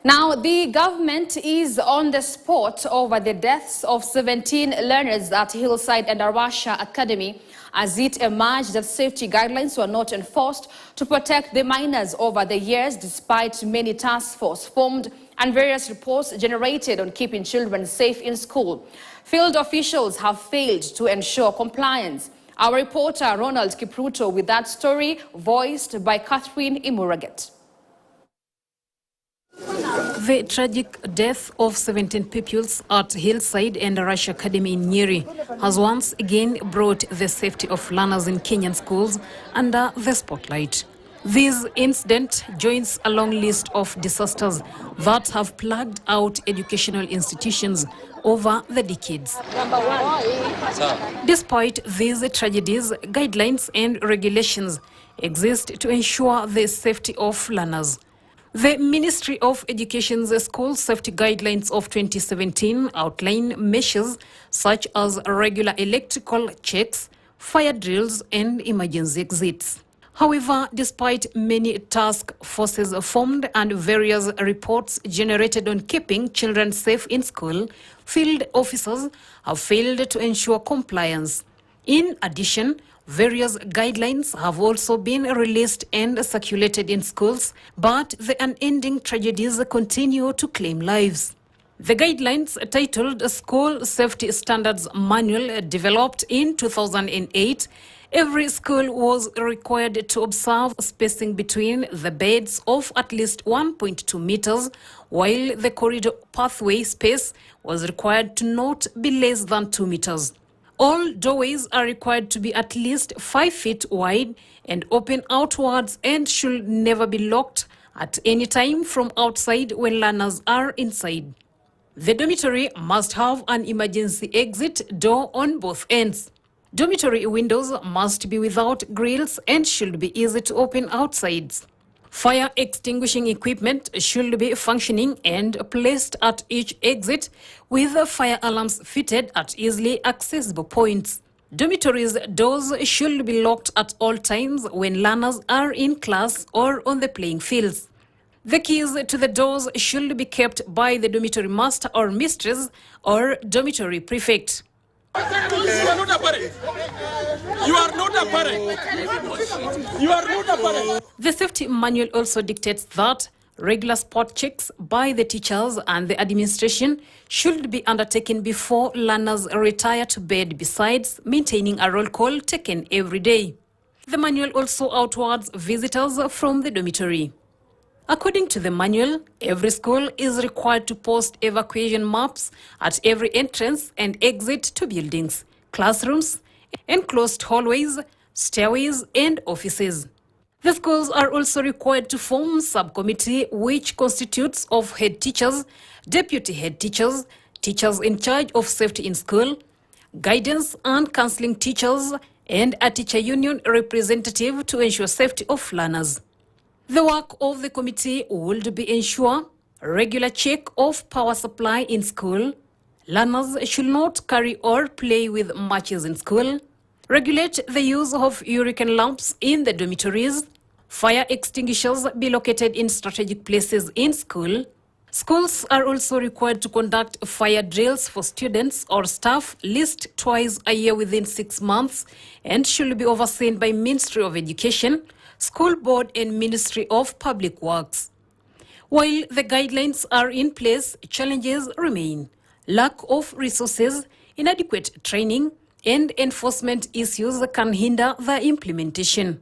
Now, the government is on the spot over the deaths of 17 learners at Hillside Endarasha Academy as it emerged that safety guidelines were not enforced to protect the minors over the years, despite many task force formed and various reports generated on keeping children safe in school. Field officials have failed to ensure compliance. Our reporter Ronald Kipruto with that story, voiced by Catherine Imuraget. The tragic death of 17 pupils at Hillside Endarasha Academy in Nyeri has once again brought the safety of learners in Kenyan schools under the spotlight. This incident joins a long list of disasters that have plagued out educational institutions over the decades. Despite these tragedies, guidelines and regulations exist to ensure the safety of learners. The Ministry of Education's School Safety Guidelines of 2017 outline measures such as regular electrical checks, fire drills, and emergency exits. However, despite many task forces formed and various reports generated on keeping children safe in school, field officers have failed to ensure compliance. In addition, various guidelines have also been released and circulated in schools, but the unending tragedies continue to claim lives. The guidelines, titled School Safety Standards Manual, developed in 2008, every school was required to observe spacing between the beds of at least 1.2 meters, while the corridor pathway space was required to not be less than 2 meters. All doorways are required to be at least 5 feet wide and open outwards and should never be locked at any time from outside when learners are inside. The dormitory must have an emergency exit door on both ends. Dormitory windows must be without grills and should be easy to open outsides. Fire extinguishing equipment should be functioning and placed at each exit, with fire alarms fitted at easily accessible points. Dormitories' doors should be locked at all times when learners are in class or on the playing fields. The keys to the doors should be kept by the dormitory master or mistress or dormitory prefect. You are not a parent. You are not a parent. You are not a parent. The safety manual also dictates that regular spot checks by the teachers and the administration should be undertaken before learners retire to bed, besides maintaining a roll call taken every day. The manual also outwards visitors from the dormitory. According to the manual, every school is required to post evacuation maps at every entrance and exit to buildings, classrooms, enclosed hallways, stairways, and offices. The schools are also required to form subcommittee which constitutes of head teachers, deputy head teachers, teachers in charge of safety in school, guidance and counseling teachers, and a teacher union representative to ensure safety of learners. The work of the committee would be ensure regular check of power supply in school. Learners should not carry or play with matches in school. Regulate the use of hurricane lamps in the dormitories. Fire extinguishers be located in strategic places in school. Schools are also required to conduct fire drills for students or staff at least twice a year within 6 months and should be overseen by Ministry of Education, School Board and Ministry of Public Works. While the guidelines are in place, challenges remain. Lack of resources, inadequate training, and enforcement issues can hinder the implementation.